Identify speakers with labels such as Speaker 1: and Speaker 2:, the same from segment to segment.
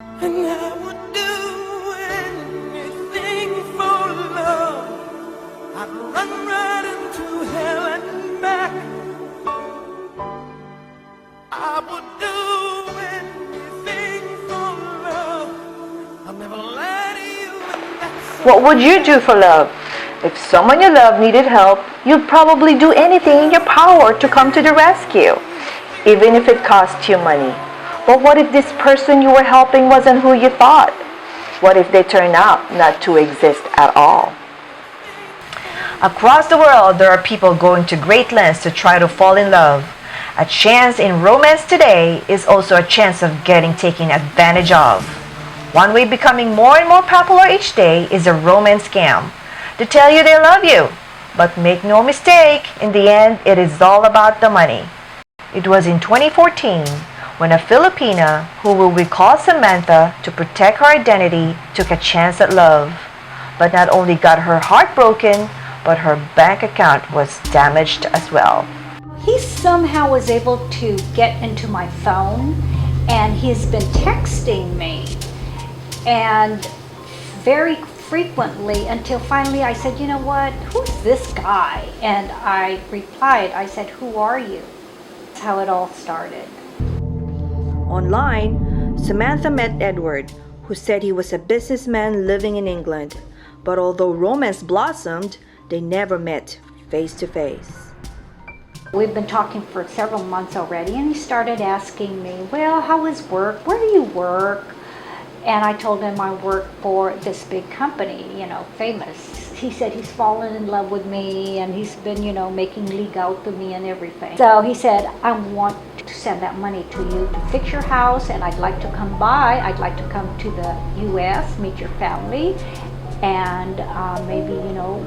Speaker 1: And I would do anything for love. I'd run right into hell and back. I would do anything for love. I'll never lie to you, and that's
Speaker 2: What would you do for love? If someone you love needed help, you'd probably do anything in your power to come to the rescue, even if it cost you money. But what if this person you were helping wasn't who you thought? What if they turned out not to exist at all? Across the world, there are people going to great lengths to try to fall in love. A chance in romance today is also a chance of getting taken advantage of. One way becoming more and more popular each day is a romance scam. They tell you they love you, but make no mistake, in the end, it is all about the money. It was in 2014 when a Filipina, who we call Samantha to protect her identity, took a chance at love. But not only got her heart broken, but her bank account was damaged as well.
Speaker 3: He somehow was able to get into my phone, and he's been texting me and very frequently until finally I said, you know what, who's this guy? And I replied, I said, who are you? That's how it all started.
Speaker 2: Online, Samantha met Edward, who said he was a businessman living in England. But although romance blossomed, they never met face to face.
Speaker 3: We've been talking for several months already, and he started asking me, well, how is work? Where do you work? And I told him I work for this big company, famous. He said he's fallen in love with me, and he's been, making league out to me and everything. So he said, I want to send that money to you to fix your house, and I'd like to come by. I'd like to come to the U.S., meet your family, and maybe,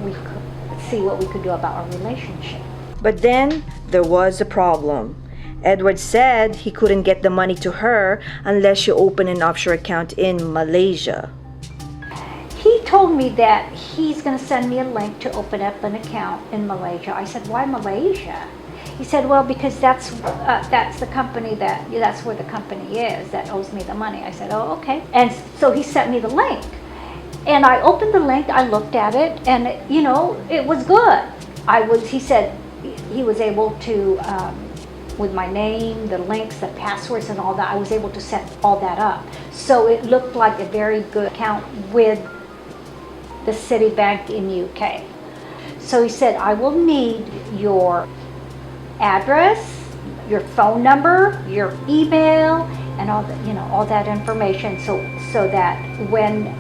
Speaker 3: we could see what we could do about our relationship.
Speaker 2: But then there was a problem. Edward said he couldn't get the money to her unless she opened an offshore account in Malaysia.
Speaker 3: He told me that he's going to send me a link to open up an account in Malaysia. I said, why Malaysia? He said, well, because that's the company that's where the company is that owes me the money. I said, oh, okay. And so he sent me the link. And I opened the link, I looked at it, and it was good. He said he was able to, with my name, the links, the passwords and all that, I was able to set all that up. So it looked like a very good account with the Citibank in UK. So he said, I will need your address, your phone number, your email, and all that, all that information, so that when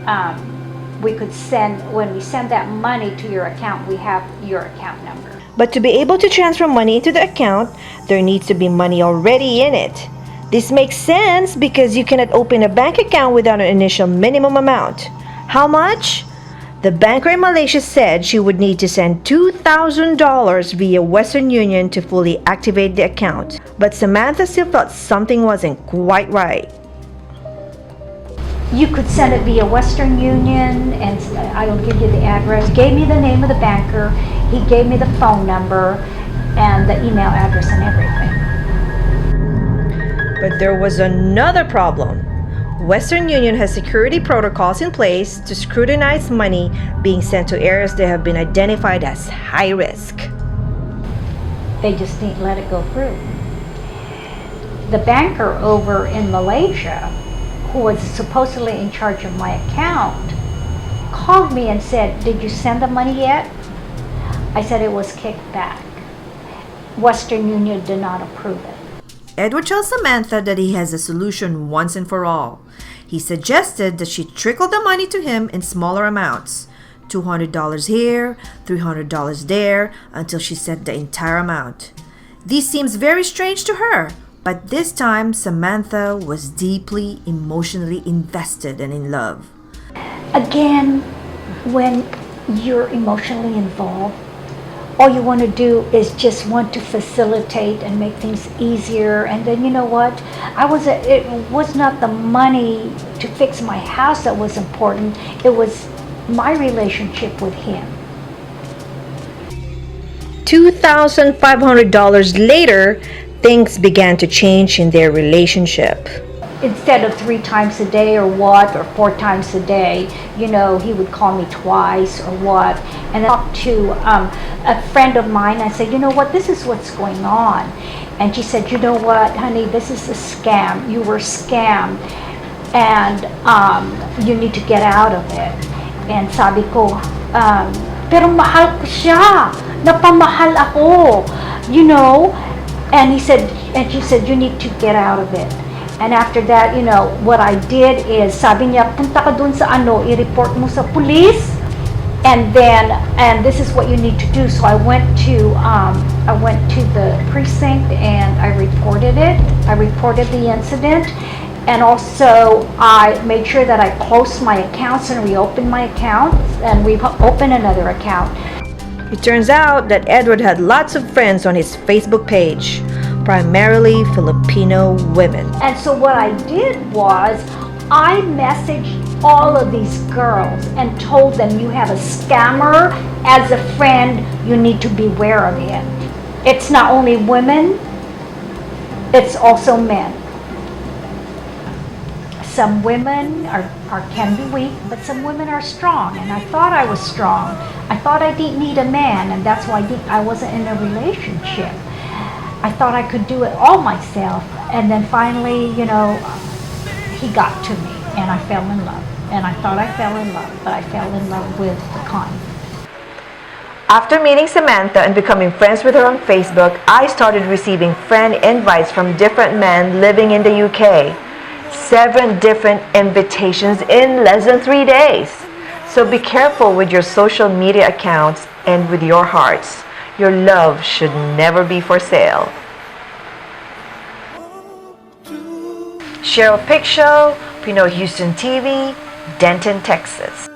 Speaker 3: when we send that money to your account, we have your account number.
Speaker 2: But to be able to transfer money into the account, there needs to be money already in it. This makes sense because you cannot open a bank account without an initial minimum amount. How much? The banker in Malaysia said she would need to send $2,000 via Western Union to fully activate the account. But Samantha still felt something wasn't quite right.
Speaker 3: You could send it via Western Union, and I'll give you the address. He gave me the name of the banker, he gave me the phone number, and the email address and everything.
Speaker 2: But there was another problem. Western Union has security protocols in place to scrutinize money being sent to areas that have been identified as high risk.
Speaker 3: They just didn't let it go through. The banker over in Malaysia, who was supposedly in charge of my account, called me and said, did you send the money yet? I said it was kicked back. Western Union did not approve it.
Speaker 2: Edward tells Samantha that he has a solution once and for all. He suggested that she trickle the money to him in smaller amounts, $200 here, $300 there, until she sent the entire amount. This seems very strange to her, but this time Samantha was deeply emotionally invested and in love.
Speaker 3: Again, when you're emotionally involved, all you want to do is just want to facilitate and make things easier. And then, you know what? It was not the money to fix my house that was important. It was my relationship with him.
Speaker 2: $2,500 later, things began to change in their relationship.
Speaker 3: instead of 3 times a day or what, or 4 times a day, you know, he would call me twice or what. And I talked to a friend of mine. I said, you know what, this is what's going on. And she said, you know what, honey, this is a scam. You were scammed, and you need to get out of it. And sabi ko, pero mahal ko siya. Napamahal ako. You know? And she said, you need to get out of it. And after that, you know, what I did is, sabi niya, punta ka dun sa i-report mo sa police. And this is what you need to do. So I went to the precinct and I reported it. I reported the incident. And also, I made sure that I closed my accounts and reopened my account, and we opened another account.
Speaker 2: It turns out that Edward had lots of friends on his Facebook page, primarily Filipino women.
Speaker 3: And so what I did was, I messaged all of these girls and told them, you have a scammer as a friend, you need to beware of him. It's not only women, it's also men. Some women can be weak, but some women are strong, and I thought I was strong. I thought I didn't need a man, and that's why I wasn't in a relationship. I thought I could do it all myself, and then finally, you know, he got to me, and I fell in love. And I thought I fell in love, but I fell in love with the con.
Speaker 2: After meeting Samantha and becoming friends with her on Facebook, I started receiving friend invites from different men living in the UK. 7 different invitations in less than 3 days. So be careful with your social media accounts and with your hearts. Your love should never be for sale. Cheryl Pick Show, Pinoy Houston TV, Denton, Texas.